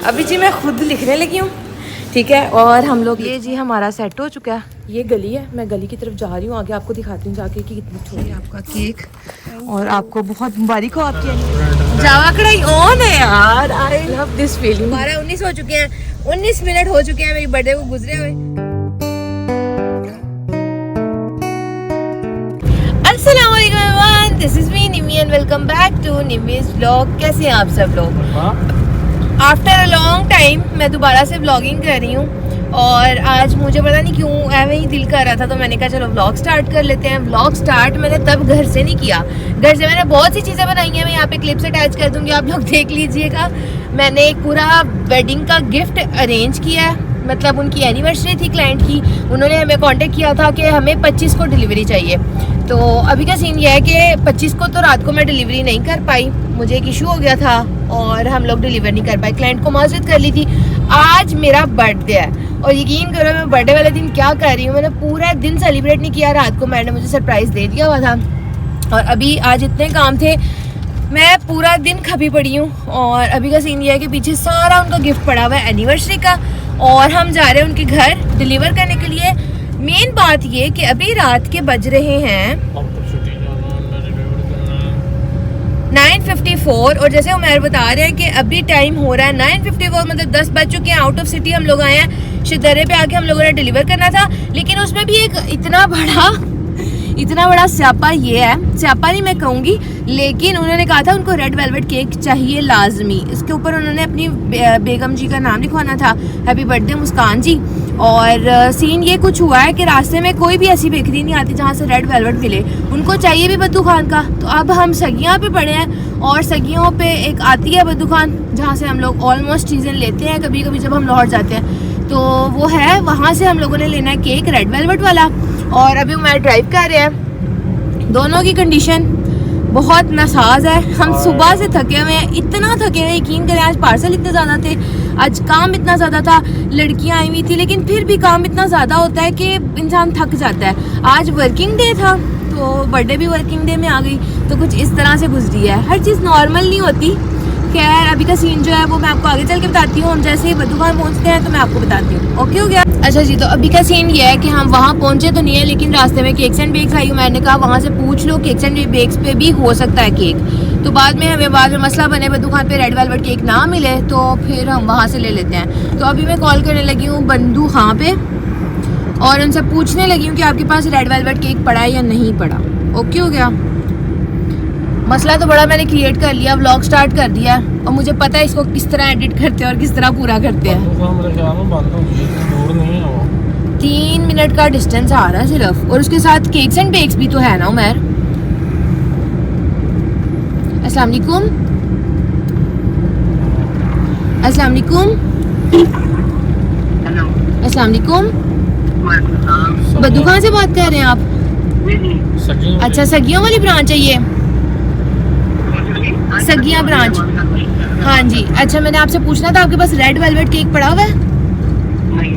अभी जी मैं खुद लिखने लगी हूँ, ठीक है। और हम लोग ये जी हमारा सेट हो चुका है। ये गली है, मैं गली की तरफ जा रही हूँ, आगे आपको दिखाती हूँ जाके कि कितनी छोटी आपका केक। और आपको बहुत मुबारक हो आपकी जावा कढ़ाई ऑन है यार। I love this feeling. 12:19 हो चुके हैं, 19 मिनट हो चुके हैं मेरी बर्थडे को गुजरे हुए। अस्सलाम वालेकुम everyone, this is me Nimi and welcome back to Nimi's vlog. कैसे हैं आप सब लोग? आफ्टर अ लॉन्ग टाइम मैं दोबारा से व्लॉगिंग कर रही हूँ। और आज मुझे पता नहीं क्यों ऐਵੇਂ ही दिल कर रहा था, तो मैंने कहा चलो व्लॉग स्टार्ट कर लेते हैं। व्लॉग स्टार्ट मैंने तब घर से नहीं किया, घर से मैंने बहुत सी चीज़ें बनाई हैं, मैं यहाँ पे क्लिप्स अटैच कर दूँगी, आप लोग देख लीजिएगा। मैंने एक पूरा वेडिंग का गिफ्ट अरेंज किया है, मतलब उनकी एनिवर्सरी थी क्लाइंट की, उन्होंने हमें कांटेक्ट किया था कि हमें 25 को डिलीवरी चाहिए। तो अभी का सीन ये है कि 25 को तो रात को मैं डिलीवरी नहीं कर पाई, मुझे एक इशू हो गया था और हम लोग डिलीवर नहीं कर पाए। क्लाइंट को माजरत कर ली थी। आज मेरा बर्थडे है और यकीन करो मैं बर्थडे वाले दिन क्या कर रही हूँ, मैंने पूरा दिन सेलिब्रेट नहीं किया। रात को मैंने मुझे सरप्राइज़ दे दिया हुआ था और अभी आज इतने काम थे, मैं पूरा दिन खपी पड़ी हूँ। और अभी का सीन ये है कि पीछे सारा उनका गिफ्ट पड़ा हुआ है एनिवर्सरी का और हम जा रहे हैं उनके घर डिलीवर करने के लिए। मेन बात ये कि अभी रात के बज रहे हैं 9:54 और जैसे उमर बता रहे हैं कि अभी टाइम हो रहा है 9:54, मतलब 10 बज चुके हैं। आउट ऑफ सिटी हम लोग आए हैं, शिदरे पे आके हम लोगों ने डिलीवर करना था। लेकिन उसमें भी एक इतना बड़ा स्यापा ये है, स्यापा नहीं मैं कहूँगी, लेकिन उन्होंने कहा था उनको रेड वेलवेट केक चाहिए लाजमी। इसके ऊपर उन्होंने अपनी बेगम जी का नाम लिखवाना था, हैप्पी बर्थडे मुस्कान जी। और सीन ये कुछ हुआ है कि रास्ते में कोई भी ऐसी बेकरी नहीं आती जहाँ से रेड वेलवेट मिले, उनको चाहिए भी बद्दू खान का। तो अब हम सगियाँ पे पड़े हैं और सगियों पे एक आती है बद्दू खान जहाँ से हम लोग ऑलमोस्ट चीज़ें लेते हैं कभी कभी जब हम लाहौर जाते हैं, तो वो है वहाँ से हम लोगों ने लेना है केक रेड वेलवेट वाला। और अभी मैं ड्राइव कर रहे हैं, दोनों की कंडीशन बहुत नासाज है। हम सुबह से थके हुए हैं, इतना थके हुए, यकीन करें आज पार्सल इतने ज़्यादा थे, आज काम इतना ज़्यादा था, लड़कियां आई हुई थी, लेकिन फिर भी काम इतना ज़्यादा होता है कि इंसान थक जाता है। आज वर्किंग डे था तो बर्थडे भी वर्किंग डे में आ गई, तो कुछ इस तरह से गुजरी है, हर चीज़ नॉर्मल नहीं होती। खैर अभी का सीन जो है वो मैं आपको आगे चल के बताती हूँ। हम जैसे ही बद्दू खान पहुँचते हैं तो मैं आपको बताती हूँ। ओके हो गया? अच्छा जी, तो अभी का सीन ये है कि हम वहाँ पहुँचे तो नहीं है, लेकिन रास्ते में केक्स एंड बेक्स आई। मैंने कहा वहाँ से पूछ लो, केक्स एंड बेक्स पे भी हो सकता है केक। तो बाद में मसला बने, बद्दू खान पे रेड वेलवेट केक ना मिले तो फिर हम वहाँ से ले लेते हैं। तो अभी मैं कॉल करने लगी हूँ बंदू खां पे और उनसे पूछने लगी हूँ कि आपके पास रेड वेलवेट केक पड़ा है या नहीं पड़ा। ओके हो गया? मसला तो बड़ा मैंने क्रिएट कर लिया, व्लॉग स्टार्ट कर दिया और मुझे पता है इसको किस तरह एडिट करते हैं और किस तरह पूरा करते हैं। 3 मिनट का डिस्टेंस आ रहा है सिर्फ, और उसके साथ केक्स एंड बेक्स भी तो है ना उमर। अस्सलाम वालेकुम, अस्सलाम वालेकुम, अस्सलाम वालेकुम। बद्दू खान से बात कर रहे हैं आप? अच्छा, सगियों वाली ब्रांच है ये, सगिया ब्रांच। हाँ जी, अच्छा मैंने आपसे पूछना था आपके पास रेड वेलवेट केक पड़ा हुआ है? नहीं,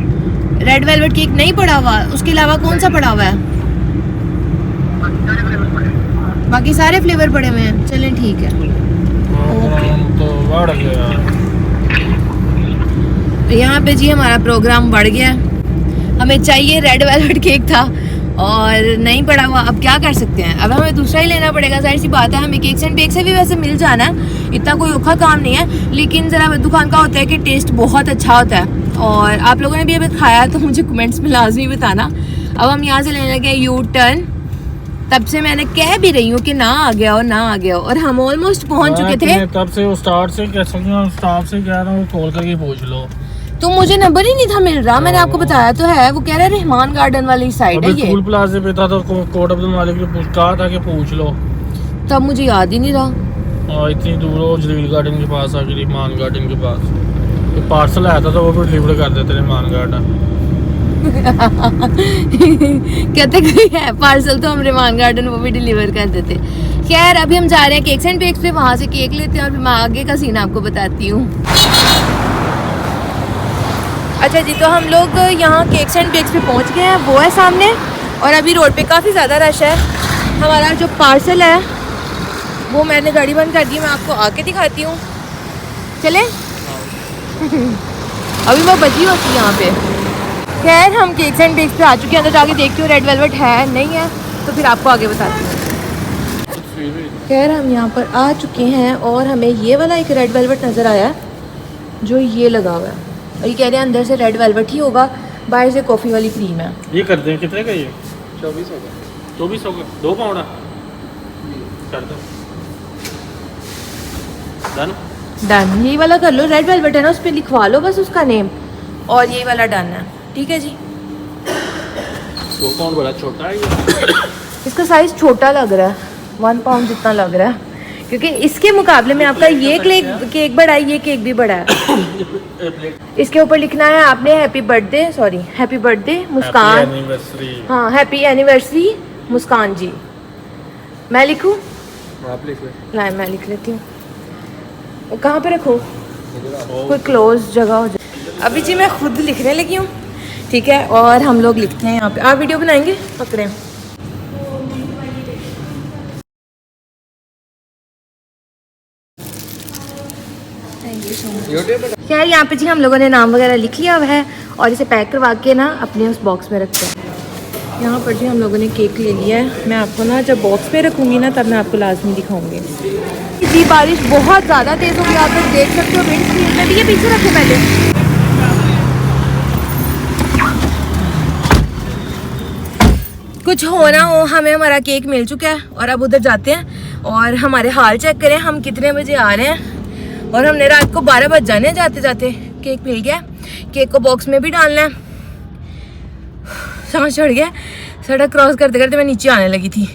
रेड वेलवेट केक नहीं पड़ा हुआ, उसके अलावा कौन सा पड़ा हुआ है? बाकी सारे फ्लेवर पड़े हुए हैं। चलें ठीक है। तो यहाँ पे जी हमारा प्रोग्राम बढ़ गया, हमें चाहिए रेड वेलवेट केक था और नहीं पड़ा हुआ। अब क्या कर सकते हैं, अब हमें दूसरा ही लेना पड़ेगा, जाहिर सी बात है। हमें केक्स एंड बेक से भी वैसे मिल जाना है, इतना कोई औखा काम नहीं है, लेकिन ज़रा बद्दू खान का होता है कि टेस्ट बहुत अच्छा होता है। और आप लोगों ने भी अभी खाया तो मुझे कमेंट्स में लाजमी बताना। अब हम यहाँ से लेने लगे यू टर्न, तब से मैंने कह भी रही हूँ कि ना आ गया हो, ना आ गया हो, और हम ऑलमोस्ट पहुँच चुके थे। तब से वो स्टार्ट से स्टाफ से कह रहा हूँ कॉल करके पूछ लो, तो मुझे नंबर ही नहीं था मिल रहा। मैंने आपको बताया तो है, वो कह रहे रहमान गार्डन वाली साइड है ये। स्कूल प्लाजा पे था तो कोट अब्दुल मालिक ने कहा था कि पूछ लो, तब मुझे याद ही नहीं रहा। इतनी दूर हो जलील गार्डन के पास आके, रहमान गार्डन के पास तो पार्सल आया था तो वो भी डिलीवर कर देते रहमान गार्डन। कहते कोई है पार्सल तो हम रहमान गार्डन वो भी डिलीवर कर देते। खैर अभी हम जा रहे हैं केक्स एंड बेक्स पे, वहाँ से केक लेते हैं और फिर मैं आगे का सीन आपको बताती हूँ। अच्छा जी, तो हम लोग यहाँ केक्स एंड बेक्स पे पहुँच गए हैं, वो है सामने, और अभी रोड पे काफ़ी ज़्यादा रश है। हमारा जो पार्सल है वो मैंने गाड़ी बंद कर दी, मैं आपको आके दिखाती हूँ। चले? अभी वो बची होती है यहाँ पे। खैर हम केक्स एंड बेक्स पे आ चुके हैं, अंदर जाके देखती हूँ रेड वेलवेट है नहीं है, तो फिर आपको आगे बताती हूँ। खैर हम यहाँ पर आ चुके हैं और हमें ये वाला एक रेड वेलवेट नज़र आया है जो ये लगा हुआ है, और ये कह रहे हैं अंदर से रेड वेलवेट ही होगा, बाहर से कॉफ़ी वाली क्रीम है। ये कर दें, कितने का ये? 2400 का। 2400 का 2 पाउंड कर दो। डन डन, यही वाला कर लो, रेड वेलवेट है ना, उस पर लिखवा लो बस उसका नेम, और यही वाला डन है। ठीक है जी। 2 पाउंड बड़ा छोटा है ये। इसका साइज़ छोटा लग रहा है, 1 पाउंड जितना लग रहा है, क्योंकि इसके मुकाबले में आपका ये केक बड़ा है, ये केक भी बड़ा है। इसके ऊपर लिखना है आपने हैप्पी बर्थडे मुस्कान। हाँ, हैप्पी एनिवर्सरी मुस्कान जी। मैं लिखूं? आप लिख ले। मैं लिख लेती हूँ। कहाँ पे रखूँ? कोई क्लोज जगह हो जाए। अभी जी मैं खुद लिखने लगी हूँ, ठीक है, और हम लोग लिखते हैं यहाँ पे। आप वीडियो बनाएंगे? पकड़ें। खैर यहाँ पे जी हम लोगों ने नाम वगैरह लिख लिया हुआ है और इसे पैक करवा के ना अपने उस बॉक्स में रखते हैं। यहाँ पर जी हम लोगों ने केक ले लिया है। मैं आपको ना जब बॉक्स में रखूँगी ना तब मैं आपको लाजमी दिखाऊंगी। जी बारिश बहुत ज़्यादा तेज़ हो गई, आप लोग देख सकते हो मेरी स्क्रीन में भी। ये पीछे रखे पहले। कुछ हो ना हो, हमें हमारा केक मिल चुका है और अब उधर जाते हैं और हमारे हाल चेक करें हम कितने बजे आ रहे हैं। और हमने रात को 12 बज जाने जाते जाते। केक मिल गया, केक को बॉक्स में भी डालना है। समझ चढ़ गया, सड़क क्रॉस करते करते मैं नीचे आने लगी थी।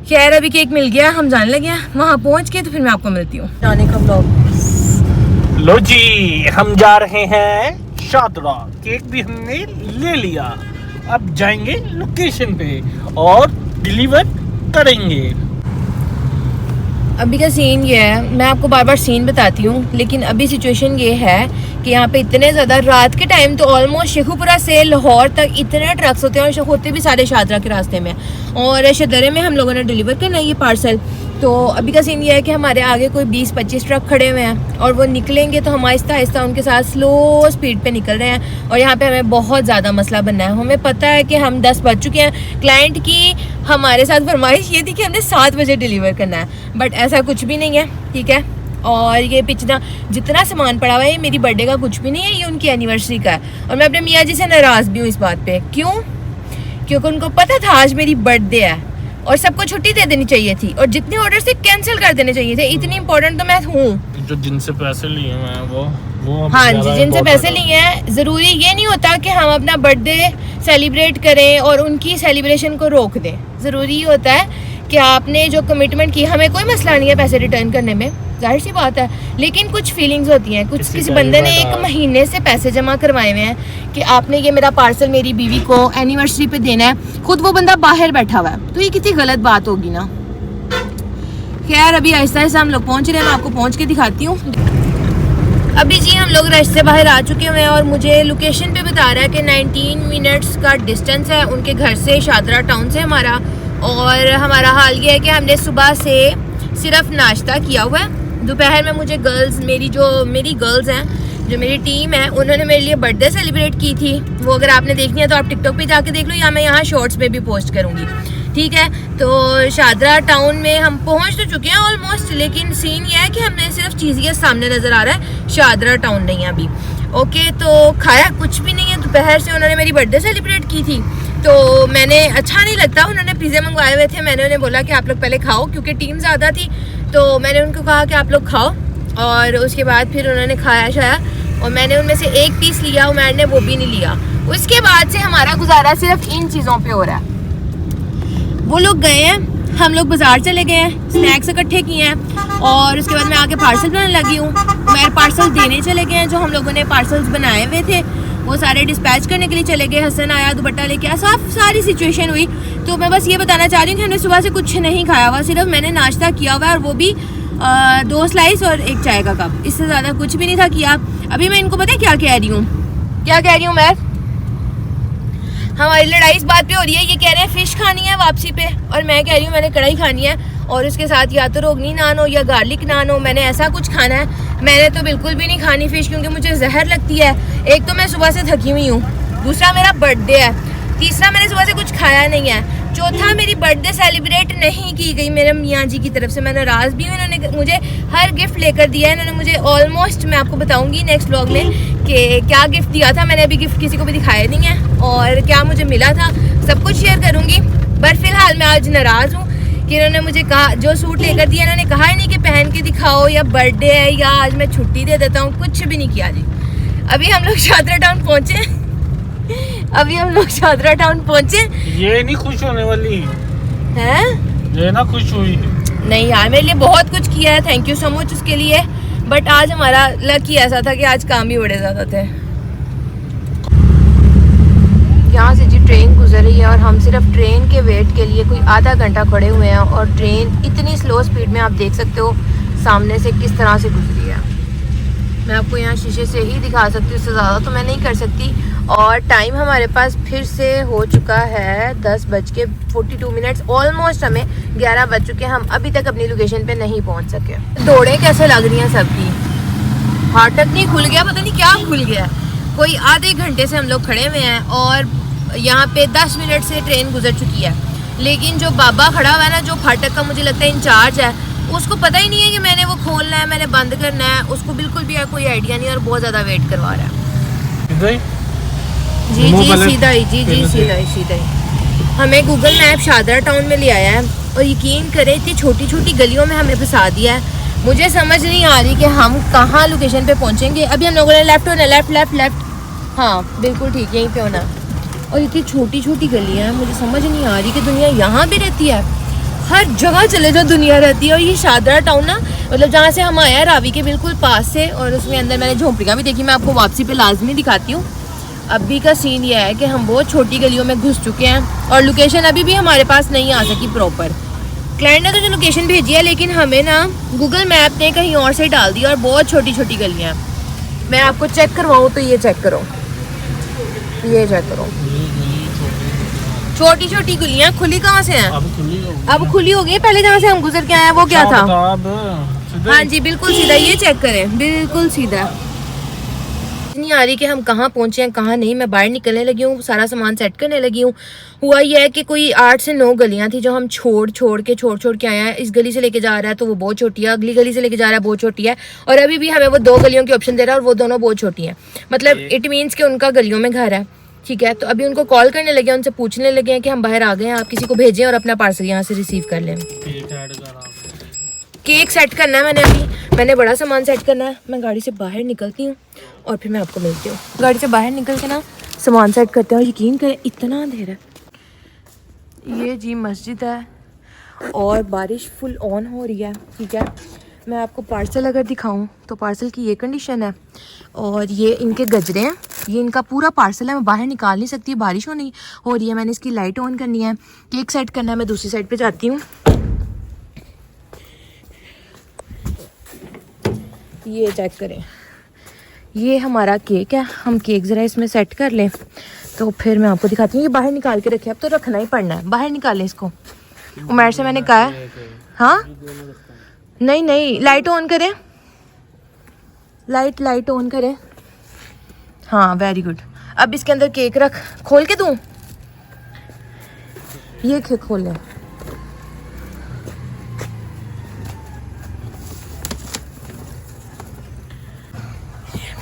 खैर अभी केक मिल गया, हम जाने लगे हैं। वहाँ पहुँच के तो फिर मैं आपको मिलती हूँ जाने का ब्लॉग। लो जी हम जा रहे हैं शादरा, केक भी हमने ले लिया, अब जाएंगे लोकेशन पे और डिलीवर करेंगे। अभी का सीन ये है, मैं आपको बार बार सीन बताती हूँ, लेकिन अभी सिचुएशन ये है कि यहाँ पे इतने ज़्यादा रात के टाइम तो ऑलमोस्ट शेखुपुरा से लाहौर तक इतने ट्रक्स होते हैं और होते भी सारे शादरा के रास्ते में, और शदरे में हम लोगों ने डिलीवर करना है ये पार्सल। तो अभी का सीन ये है कि हमारे आगे कोई 20-25 ट्रक खड़े हुए हैं और वो निकलेंगे तो हम आहिस्ता आहिस्ता उनके साथ स्लो स्पीड पे निकल रहे हैं। और यहाँ पे हमें बहुत ज़्यादा मसला बनना है। हमें पता है कि हम 10 बज चुके हैं। क्लाइंट की हमारे साथ फरमाइश ये थी कि हमने 7 बजे डिलीवर करना है, बट ऐसा कुछ भी नहीं है, ठीक है। और ये पिछला जितना सामान पड़ा हुआ है ये मेरी बर्थडे का कुछ भी नहीं है, ये उनकी एनिवर्सरी का है। और मैं अपने मियाँ जी से नाराज़ भी हूँ इस बात पे। क्यों? क्योंकि उनको पता था आज मेरी बर्थडे है और सबको छुट्टी दे देनी चाहिए थी और जितने ऑर्डर से कैंसिल कर देने चाहिए थे। इतनी इंपॉर्टेंट तो मैं हूँ। जो जिनसे पैसे लिए हैं वो हाँ जी, जिनसे पैसे लिए हैं। ज़रूरी ये नहीं होता कि हम अपना बर्थडे सेलिब्रेट करें और उनकी सेलिब्रेशन को रोक दें। ज़रूरी ये होता है कि आपने जो कमिटमेंट की, हमें कोई मसला नहीं है पैसे रिटर्न करने में, जाहिर सी बात है, लेकिन कुछ फीलिंग्स होती हैं। कुछ किसी बंदे ने 1 महीने से पैसे जमा करवाए हुए हैं कि आपने ये मेरा पार्सल मेरी बीवी को एनिवर्सरी पे देना है, खुद वो बंदा बाहर बैठा हुआ है, तो ये कितनी गलत बात होगी ना। खैर अभी आहिस्ता आहिस्ता हम लोग पहुँच रहे हैं, मैं आपको पहुँच के दिखाती हूँ। अभी जी हम लोग रश से बाहर आ चुके हुए हैं और मुझे लोकेशन पे बता रहा है कि 19 मिनट्स का डिस्टेंस है उनके घर से, शादरा टाउन से हमारा। और हमारा हाल ये है कि हमने सुबह से सिर्फ नाश्ता किया हुआ है। दोपहर में मुझे मेरी गर्ल्स हैं, जो मेरी टीम है, उन्होंने मेरे लिए बर्थडे सेलिब्रेट की थी। वो अगर आपने देखनी है तो आप टिकटॉक पे जाके देख लो, या मैं यहाँ शॉर्ट्स में भी पोस्ट करूँगी, ठीक है। तो शादरा टाउन में हम पहुँच तो चुके हैं ऑलमोस्ट, लेकिन सीन ये है कि हमें सिर्फ चीज़ सामने नज़र आ रहा है, शादरा टाउन नहीं है अभी। ओके, तो खाया कुछ भी नहीं है। दोपहर से उन्होंने मेरी बर्थडे सेलिब्रेट की थी तो मैंने अच्छा नहीं लगता, उन्होंने पिज़्ज़ा मंगवाए हुए थे। मैंने उन्हें बोला कि आप लोग पहले खाओ, क्योंकि टीम ज़्यादा थी, तो मैंने उनको कहा कि आप लोग खाओ। और उसके बाद फिर उन्होंने खाया शाया और मैंने उनमें से 1 पीस लिया, उमैर ने वो भी नहीं लिया। उसके बाद से हमारा गुजारा सिर्फ इन चीज़ों पे हो रहा है। वो लोग गए हैं, हम लोग बाजार चले गए हैं, स्नैक्स इकट्ठे किए हैं और उसके बाद मैं आके पार्सल बनाने लगी हूँ। मैं पार्सल देने चले गए हैं, जो हम लोगों ने पार्सल्स बनाए हुए थे वो सारे डिस्पैच करने के लिए चले गए। हसन आया, दुपट्टा लेके आया, सारी सिचुएशन हुई। तो मैं बस ये बताना चाह रही हूँ कि हमने सुबह से कुछ नहीं खाया हुआ, सिर्फ मैंने नाश्ता किया हुआ है और वो भी 2 स्लाइस और 1 चाय का कप, इससे ज़्यादा कुछ भी नहीं था किया। अभी मैं इनको पता है क्या कह रही हूँ मैं, हमारी लड़ाई इस बात पे हो रही है। ये कह रहे हैं फिश खानी है वापसी पे और मैं कह रही हूँ मैंने कढ़ाई खानी है। और उसके साथ या तो रोगनी नान हो या गार्लिक नान हो, मैंने ऐसा कुछ खाना है। मैंने तो बिल्कुल भी नहीं खानी फ़िश क्योंकि मुझे जहर लगती है। एक तो मैं सुबह से थकी हुई हूँ, दूसरा मेरा बर्थडे है, तीसरा मैंने सुबह से कुछ खाया नहीं है, चौथा मेरी बर्थडे सेलिब्रेट नहीं की गई मेरे मियाँ जी की तरफ से। मैं नाराज़ भी हूँ, इन्होंने मुझे हर गिफ्ट लेकर दिया है। इन्होंने मुझे ऑलमोस्ट, मैं आपको बताऊंगी नेक्स्ट व्लॉग में कि क्या गिफ्ट दिया था। मैंने अभी गिफ्ट किसी को भी दिखाया नहीं है और क्या मुझे मिला था सब कुछ शेयर करूँगी। बट फिलहाल मैं आज नाराज़ हूँ कि इन्होंने मुझे कहा, जो सूट लेकर दिया इन्होंने कहा ही नहीं कि पहन के दिखाओ या बर्थडे है या आज मैं छुट्टी दे देता हूँ, कुछ भी नहीं किया जी। अभी हम लोग शादरा टाउन पहुँचे, ये नहीं खुश होने वाली हैं? ये ना खुश हुई। नहीं यार, मेरे लिए बहुत कुछ किया है, थैंक यू सो मच उसके लिए। बट आज हमारा लक ही ऐसा था कि आज काम भी बड़े ज़्यादा थे। यहाँ से जी ट्रेन गुजर रही है और हम सिर्फ ट्रेन के वेट के लिए कोई आधा घंटा खड़े हुए हैं और ट्रेन इतनी स्लो स्पीड में, आप देख सकते हो सामने से किस तरह से गुजरी है। मैं आपको यहाँ शीशे से ही दिखा सकती हूँ, उससे ज़्यादा तो मैं नहीं कर सकती। और टाइम हमारे पास फिर से हो चुका है 10:42। ऑलमोस्ट हमें 11 बज चुके हैं, हम अभी तक अपनी लोकेशन पे नहीं पहुँच सके। दौड़ें कैसे लग रही हैं सबकी, फाटक नहीं खुल गया, पता नहीं क्या खुल गया। कोई आधे घंटे से हम लोग खड़े हुए हैं और यहाँ पे 10 मिनट से ट्रेन गुजर चुकी है, लेकिन जो बाबा खड़ा हुआ है ना, जो फाटक का मुझे लगता है इंचार्ज है, उसको पता ही नहीं है कि मैंने वो खोलना है, मैंने बंद करना है। उसको बिल्कुल भी कोई आइडिया नहीं और बहुत ज़्यादा वेट करवा रहा है। जी सीधा ही हमें गूगल मैप शादरा टाउन में ले आया है और यकीन करें इतनी छोटी छोटी गलियों में हमें फंसा दिया है। मुझे समझ नहीं आ रही कि हम कहाँ लोकेशन पे पहुँचेंगे। अभी हम लोगों ने लेफ्ट होना, लेफ्ट, हाँ बिल्कुल ठीक, यहीं पे होना। और इतनी छोटी छोटी गलियाँ हैं, मुझे समझ नहीं आ रही कि दुनिया यहाँ भी रहती है। हर जगह चले जाओ दुनिया रहती है। और ये शादरा टाउन ना, मतलब जहाँ से हम आए हैं रावी के बिल्कुल पास से, और उसमें अंदर मैंने झोंपड़ियाँ भी देखी, मैं आपको वापसी पे लाजमी दिखाती हूँ। अभी का सीन ये है कि हम बहुत छोटी गलियों में घुस चुके हैं और लोकेशन अभी भी हमारे पास नहीं आ सकी प्रॉपर। क्लाइंट ने तो जो लोकेशन भेजी है, लेकिन हमें ना गूगल मैप ने कहीं और से डाल दिया और बहुत छोटी छोटी गलियाँ। मैं आपको चेक करवाऊँ तो ये चेक करो, छोटी छोटी गलियाँ। खुली कहाँ से हैं? अब खुली हो गई। पहले जहाँ से हम गुजर के आए हैं वो क्या था? हाँ जी बिल्कुल सीधा, ये चेक करें, बिल्कुल सीधा। नहीं आ रही कि हम कहाँ पहुँचे हैं कहाँ नहीं। मैं बाहर निकलने लगी हूँ, सारा सामान सेट करने लगी हूँ। हुआ यह है कि कोई 8 से 9 गलियाँ थी जो हम छोड़ के आए हैं। इस गली से लेके जा रहा है तो वो बहुत छोटी है, अगली गली से लेके जा रहा है बहुत छोटी है, और अभी भी हमें वो 2 गलियों की ऑप्शन दे रहा है और वो दोनों बहुत छोटी हैं। मतलब इट मीन्स कि उनका गलियों में घर है, ठीक है। तो अभी उनको कॉल करने लगे, उनसे पूछने लगे हैं कि हम बाहर आ गए हैं, आप किसी को भेजें और अपना पार्सल यहाँ से रिसीव कर लें। केक सेट करना है मैंने बड़ा सामान सेट करना है। मैं गाड़ी से बाहर निकलती हूँ और फिर मैं आपको मिलती हूँ। गाड़ी से बाहर निकल के ना सामान सेट करते हैं और यकीन करें इतना अंधेरा है। ये जी मस्जिद है और बारिश फुल ऑन हो रही है, ठीक है। मैं आपको पार्सल अगर दिखाऊं तो पार्सल की ये कंडीशन है और ये इनके गजरे हैं, ये इनका पूरा पार्सल है। मैं बाहर निकाल नहीं सकती, बारिश हो रही है। मैंने इसकी लाइट ऑन करनी है, केक सेट करना है। मैं दूसरी साइड पे जाती हूँ। ये चेक करें, ये हमारा केक है। हम केक ज़रा इसमें सेट कर लें तो फिर मैं आपको दिखाती हूँ। ये बाहर निकाल के रखे, अब तो रखना ही पड़ना है। बाहर निकालें इसको। उमर से मैंने कहा है, हाँ नहीं लाइट ऑन करें, लाइट ऑन करें। हाँ वेरी गुड। अब इसके अंदर केक रख, खोल के दूँ? ये केक खोल लें।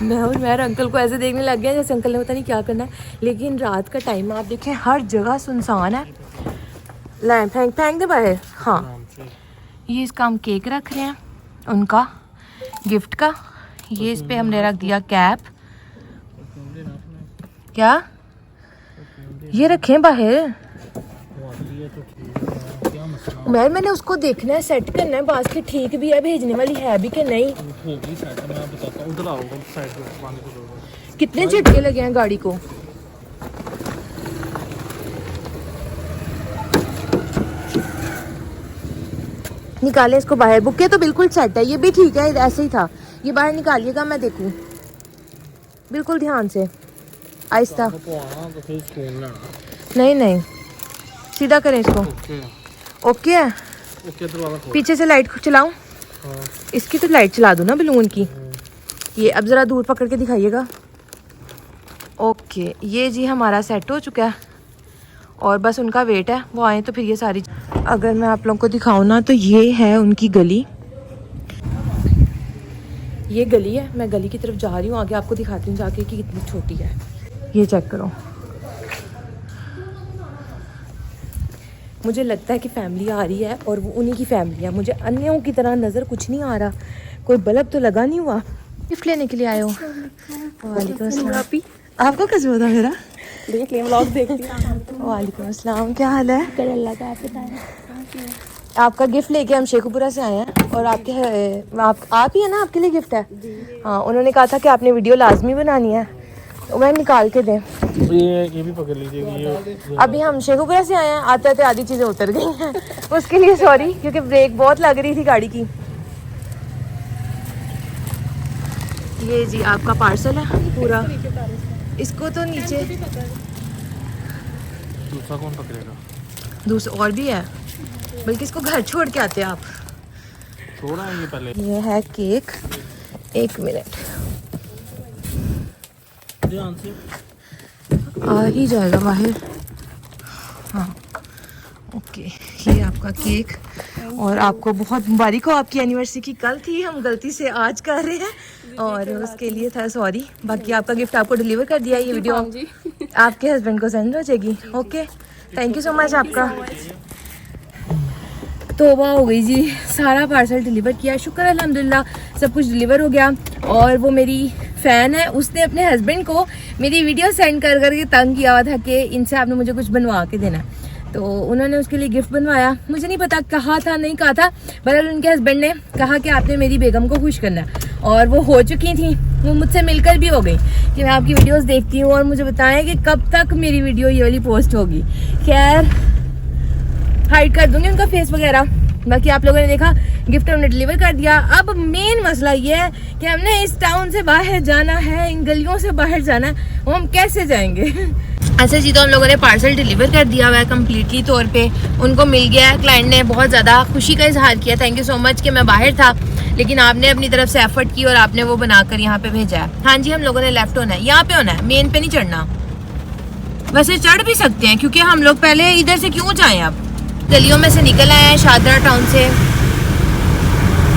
मैं और मेरे अंकल को ऐसे देखने लग गया जैसे अंकल ने पता नहीं क्या करना है। लेकिन रात का टाइम आप देखें, हर जगह सुनसान है। लैंप फेंक दे बाहर। हाँ ये इसका हम केक रख रहे हैं उनका गिफ्ट का। ये इस पे हमने रख दिया कैप। क्या ये रखें बाहर? मैंने उसको देखना है, सेट करना है। बास्केट ठीक भी है, भेजने वाली है भी कि नहीं। कितने झटके लगे हैं गाड़ी को। निकाले इसको बाहर। बुके तो बिल्कुल सेट है, ये भी ठीक है, ऐसे ही था। ये बाहर निकालिएगा, मैं देखूं बिल्कुल ध्यान से, आहिस्ता। नहीं सीधा करें इसको। ओके है, ओके दरवाजा खोल। पीछे से लाइट चलाऊं? हाँ। इसकी तो लाइट चला दूं ना बलून की। ये अब ज़रा दूर पकड़ के दिखाइएगा। ओके, ये जी हमारा सेट हो चुका है और बस उनका वेट है, वो आए तो फिर ये सारी। अगर मैं आप लोगों को दिखाऊं ना तो ये है उनकी गली। ये गली है, मैं गली की तरफ जा रही हूँ, आगे आपको दिखाती हूँ जाके कि कितनी छोटी है। ये चेक करो, मुझे लगता है कि फैमिली आ रही है और वो उन्हीं की फैमिली है। मुझे अन्यों की तरह नज़र कुछ नहीं आ रहा, कोई बल्ब तो लगा नहीं हुआ। गिफ्ट लेने के लिए आए हो? वालेकुम अस्सलाम। आपको कस्बा था मेरा? देख ले व्लॉग देखती हूं। वालेकुम अस्सलाम, क्या हाल है? अल्लाह का, आप बताएं। आपका गिफ्ट लेके हम शेखुपुरा से आए हैं और आप ही है ना, आपके लिए गिफ्ट है। हाँ, उन्होंने कहा था कि आपने वीडियो लाजमी बनानी है, तो मैं निकाल के दें। ये भी पकड़ लीजिएगा। ये अभी हम शेखुपुरा से आए हैं, आते आते आधी चीज़ें उतर गई हैं, उसके लिए सॉरी, क्योंकि ब्रेक बहुत लग रही थी गाड़ी की। ये जी आपका पार्सल है पूरा, इसको तो नीचे दूसरा कौन पकड़ेगा? दूसरा और भी है, बल्कि इसको घर छोड़ के आते हैं आप। थोड़ा है ये पहले। ये है केक, 1 मिनट ध्यान से आ ही जाएगा बाहर। हाँ ओके, ये आपका केक और आपको बहुत मुबारक हो, आपकी एनिवर्सरी की कल थी, हम गलती से आज कर रहे हैं और उसके लिए था सॉरी। बाकी आपका गिफ्ट आपको डिलीवर कर दिया, ये वीडियो आपके हस्बैंड को सेंड हो जाएगी। Okay, thank you so much आपका। तोबा हो गई जी, सारा पार्सल डिलीवर किया, शुक्र अल्हम्दुलिल्लाह सब कुछ डिलीवर हो गया। और वो मेरी फ़ैन है, उसने अपने हस्बैंड को मेरी वीडियो सेंड कर करके तंग किया हुआ था कि इनसे आपने मुझे कुछ बनवा के देना, तो उन्होंने उसके लिए गिफ्ट बनवाया। मुझे नहीं पता कहा था नहीं कहा था, बहरहाल उनके हस्बैंड ने कहा कि आपने मेरी बेगम को खुश करना है और वो हो चुकी थी, वो मुझसे मिलकर भी हो गई कि मैं आपकी वीडियोस देखती हूँ और मुझे बताएं कि कब तक मेरी वीडियो ये वाली पोस्ट होगी। खैर हाइड कर दूंगी उनका फेस वगैरह। बाकी आप लोगों ने देखा गिफ्ट हमने डिलीवर कर दिया। अब मेन मसला ये है कि हमने इस टाउन से बाहर जाना है, इन गलियों से बाहर जाना है, वो हम कैसे जाएंगे? अच्छा जी, तो हम लोगों ने पार्सल डिलीवर कर दिया हुआ है कम्प्लीटली तौर पे, उनको मिल गया है। क्लाइंट ने बहुत ज़्यादा खुशी का इजहार किया, थैंक यू सो मच कि मैं बाहर था लेकिन आपने अपनी तरफ से एफर्ट की और आपने वो बनाकर यहाँ पे भेजा है। हाँ जी, हम लोगों ने लेफ्ट होना है, यहाँ पे होना है, मेन पे नहीं चढ़ना। वैसे चढ़ भी सकते हैं क्योंकि हम लोग पहले इधर से क्यों जाएं, अब गलियों में से निकल आए हैं शादरा टाउन से,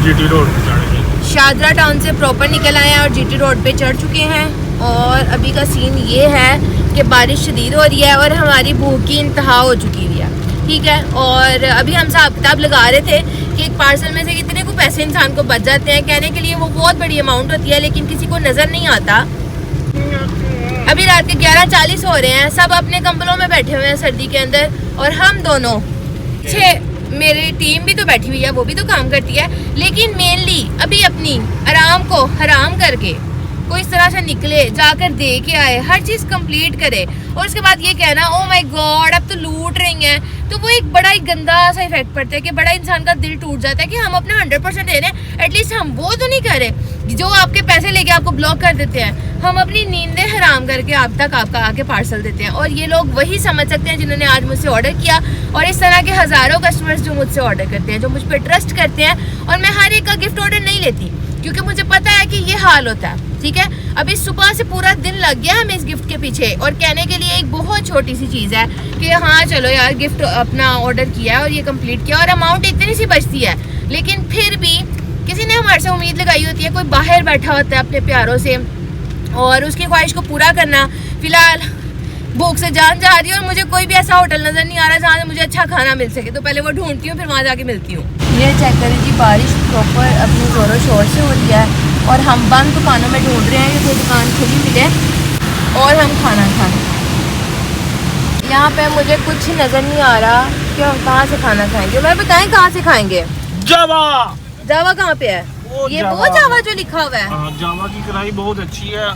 जीटी रोड पे चढ़ेंगे। शादरा टाउन से प्रॉपर निकल आए हैं और जीटी रोड पे चढ़ चुके हैं। और अभी का सीन ये है कि बारिश शदीद हो रही है और हमारी भूख की इंतहा हो चुकी हुई है, ठीक है। और अभी हम हिसाब किताब लगा रहे थे कि एक पार्सल में से कितने को पैसे इंसान को बच जाते हैं। कहने के लिए वो बहुत बड़ी अमाउंट होती है लेकिन किसी को नज़र नहीं आता। अभी रात के 11:40 हो रहे हैं, सब अपने कंबलों में बैठे हुए हैं सर्दी के अंदर और हम दोनों मेरी टीम भी तो बैठी हुई है, वो भी तो काम करती है, लेकिन मेनली अभी अपनी आराम को हराम करके कोई इस तरह से निकले, जाकर दे के आए, हर चीज़ कंप्लीट करे और उसके बाद ये कहना ओ माय गॉड अब तो लूट रही हैं, तो वो एक बड़ा ही गंदा सा इफेक्ट पड़ता है कि बड़ा इंसान का दिल टूट जाता है कि हम अपना 100% दे रहे हैं, एटलीस्ट हम वो तो नहीं कर रहे जो आपके पैसे लेके आपको ब्लॉक कर देते हैं। हम अपनी नींदें हराम करके आप तक आपका आके पार्सल देते हैं और ये लोग वही समझ सकते हैं जिन्होंने आज मुझसे ऑर्डर किया और इस तरह के हज़ारों कस्टमर्स जो मुझसे ऑर्डर करते हैं, जो मुझ पर ट्रस्ट करते हैं। और मैं हर एक का गिफ्ट ऑर्डर नहीं लेती क्योंकि मुझे पता है कि ये हाल होता है, ठीक है। अभी सुबह से पूरा दिन लग गया हमें इस गिफ्ट के पीछे और कहने के लिए एक बहुत छोटी सी चीज़ है कि हाँ चलो यार गिफ्ट अपना ऑर्डर किया है और ये कंप्लीट किया और अमाउंट इतनी सी बचती है, लेकिन फिर भी किसी ने हमारे से उम्मीद लगाई होती है, कोई बाहर बैठा होता है अपने प्यारों से और उसकी ख्वाहिश को पूरा करना। फिलहाल भूख से जान जा रही है और मुझे कोई भी ऐसा होटल नज़र नहीं आ रहा जहाँ से मुझे अच्छा खाना मिल सके, तो पहले वो ढूंढती हूँ फिर वहाँ जाके मिलती हूँ। ये चेक करें जी, बारिश प्रॉपर अपनी ज़ोरों शोर से हो रही है और हम बंद दुकानों में ढूंढ रहे हैं कि कोई दुकान खुली मिले और हम खाना खाएं। यहाँ पे मुझे कुछ नज़र नहीं आ रहा कि हम कहाँ से खाना खाएंगे। मैं बताएं कहाँ से खाएंगे? जावा। जावा कहाँ पे है? ये वो जावा जो लिखा हुआ है। जावा की कढ़ाई बहुत अच्छी है।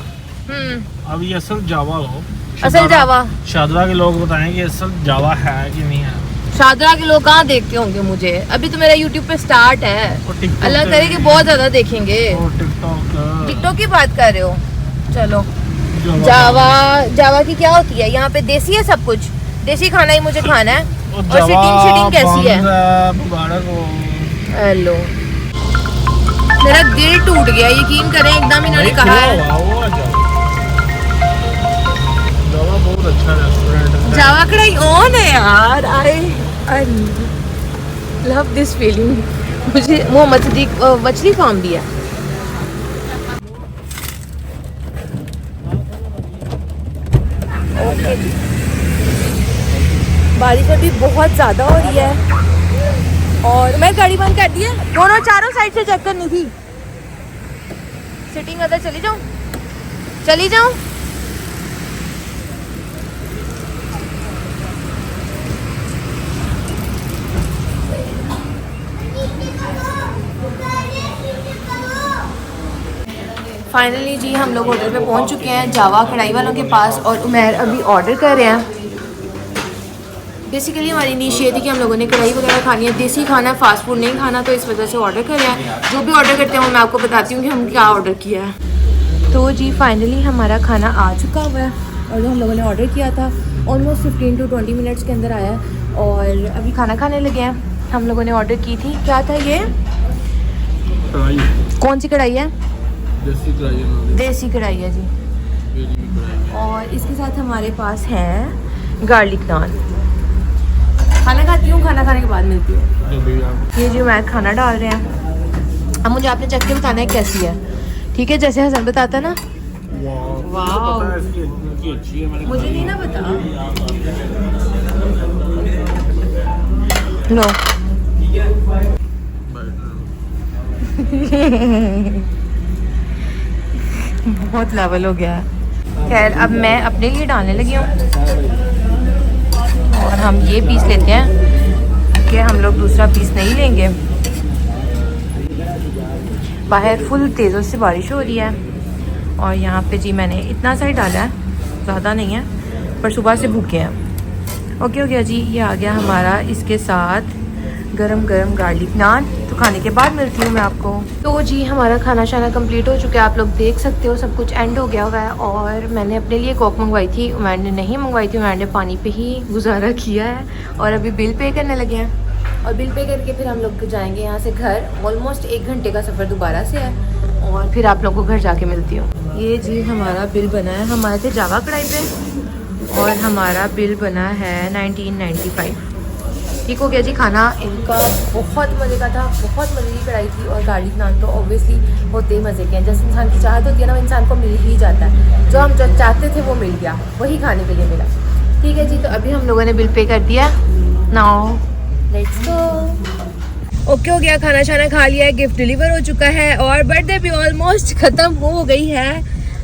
अभी असल जावा हो, असल जावा। शादरा के लोग बताएं कि असल जावा है कि नहीं है। शादरा के लोग कहाँ देखते होंगे मुझे, अभी तो मेरा यूट्यूब पे स्टार्ट है, अल्लाह करे कि बहुत ज्यादा देखेंगे। टिकटॉक की बात कर रहे हो? चलो जावा, जावा की क्या होती है? यहाँ पे देसी है सब कुछ, देसी खाना ही मुझे खाना है और सिटिंग कैसी है? मुबारक हो। हेलो, मेरा दिल टूट गया, यकीन करें एकदम इन्होंने कहा है। जावा बहुत अच्छा रेस्टोरेंट है। जावा कढ़ाई ऑन है यार। I love this feeling. मुझे मोहम्मद सदीक मछली फार्म भी है। बारिश अभी बहुत ज़्यादा हो रही है और मैं गाड़ी बंद कर दी है। दोनों चारों साइड से चेक करनी थी। सिटिंग अदर चली जाऊं। फाइनली जी हम लोग होटल पे पहुंच चुके हैं, जावा कढ़ाई वालों के पास, और उमैर अभी ऑर्डर कर रहे हैं। बेसिकली हमारी नीश ये थी कि हम लोगों ने कढ़ाई वगैरह खानी है, देसी खाना, फास्ट फूड नहीं खाना, तो इस वजह से ऑर्डर कर रहे हैं। जो भी ऑर्डर करते हैं वो मैं आपको बताती हूँ कि हम क्या ऑर्डर किया है। तो जी फाइनली हमारा खाना आ चुका हुआ है और जो हम लोगों ने ऑर्डर किया था ऑलमोस्ट 15 to 20 मिनट्स के अंदर आया है और अभी खाना खाने लगे हैं। हम लोगों ने ऑर्डर की थी, क्या था ये? कढ़ाई। कौन सी कढ़ाई है? देसी कढ़ाई है। देसी कढ़ाई है जी। और इसके साथ हमारे पास है गार्लिक नान। खाना खाती हूँ, खाना खाने के बाद मिलती हूँ। ये जो मैं खाना डाल रहे हैं, अब मुझे आपने चख के बताना है कैसी है, ठीक है? जैसे हसन बताता ना। वाह, मुझे नहीं ना पता। लो बहुत लेवल हो गया है। खैर अब मैं अपने लिए डालने लगी हूँ और हम ये पीस लेते हैं कि हम लोग दूसरा पीस नहीं लेंगे। बाहर फुल तेज़ों से बारिश हो रही है और यहाँ पे जी मैंने इतना सा ही डाला है, ज़्यादा नहीं है, पर सुबह से भूखे हैं। ओके हो गया जी, ये आ गया हमारा इसके साथ गरम गरम गार्लिक नान। तो खाने के बाद मिलती हूँ मैं आपको। तो जी हमारा खाना शाना कंप्लीट हो चुका है, आप लोग देख सकते हो, सब कुछ एंड हो गया हुआ है। और मैंने अपने लिए कोक मंगवाई थी, मैंने नहीं मंगवाई थी, मैंने पानी पे ही गुजारा किया है। और अभी बिल पे करने लगे हैं और बिल पे करके फिर हम लोग जाएंगे यहाँ से घर। ऑलमोस्ट 1 घंटे का सफ़र दोबारा से है और फिर आप लोगों को घर जाके मिलती हूँ। ये जी हमारा बिल बना है, हम आए थे जावा कढ़ाई पे और हमारा बिल बना है 1995। ठीक हो गया जी। खाना इनका बहुत मज़े का था, बहुत मज़े की कढ़ाई थी और गार्लिक नान तो ऑब्वियसली होते ही मज़े के हैं। जैसे इंसान की चाहत होती है ना, वो इंसान को मिल ही जाता है। जो हम चाहते थे वो मिल गया, वही खाने के लिए मिला। ठीक है जी, तो अभी हम लोगों ने बिल पे कर दिया। Now let's go. ओके हो गया, खाना शाना खा लिया है, गिफ्ट डिलीवर हो चुका है और बर्थडे भी ऑलमोस्ट ख़त्म हो गई है।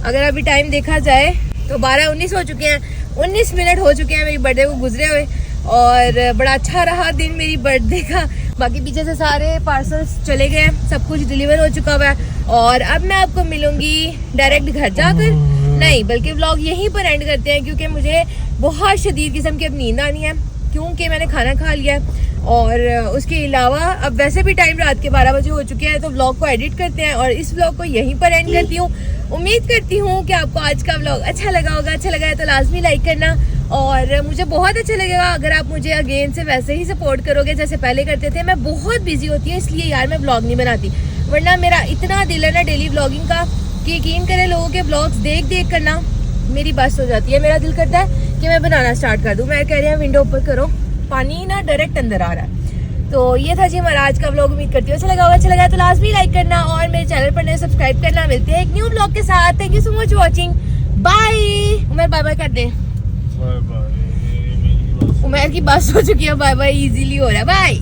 अगर अभी टाइम देखा जाए तो 12:19 हो चुके हैं, 19 मिनट हो चुके हैं मेरी बर्थडे को गुजरे हुए और बड़ा अच्छा रहा दिन मेरी बर्थडे का। बाकी पीछे से सारे पार्सल्स चले गए, सब कुछ डिलीवर हो चुका हुआ है और अब मैं आपको मिलूंगी डायरेक्ट घर जाकर, नहीं बल्कि व्लॉग यहीं पर एंड करते हैं क्योंकि मुझे बहुत शदीद किस्म की अब नींद आनी है क्योंकि मैंने खाना खा लिया है। और उसके अलावा अब वैसे भी टाइम रात के 12 बजे हो चुके हैं, तो व्लॉग को एडिट करते हैं और इस व्लॉग को यहीं पर एंड करती हूँ। उम्मीद करती हूँ कि आपको आज का व्लॉग अच्छा लगा होगा। अच्छा लगा है तो लाजमी लाइक करना और मुझे बहुत अच्छा लगेगा अगर आप मुझे अगेन से वैसे ही सपोर्ट करोगे जैसे पहले करते थे। मैं बहुत बिजी होती हूँ इसलिए यार मैं व्लॉग नहीं बनाती, वरना मेरा इतना दिल है ना डेली व्लॉगिंग का कि यकीन करें लोगों के व्लॉग्स देख देख करना मेरी बस हो जाती है। मेरा दिल करता है कि मैं बनाना स्टार्ट कर दूँ। मैं कह रही हूँ विंडो ऊपर करो, पानी ना डायरेक्ट अंदर आ रहा है। तो ये था जी हमारा आज का व्लॉग। उम्मीद करती हूँ अच्छा लगा होगा। अच्छा लगा तो लाजमी लाइक करना और मेरे चैनल पर नए सब्सक्राइब करना। मिलते हैं एक न्यू व्लॉग के साथ। Thank you so much watching. Bye. Umar bye bye कर दे। उमर की बस हो चुकी है, बाय बाय इजीली हो रहा है। बाय।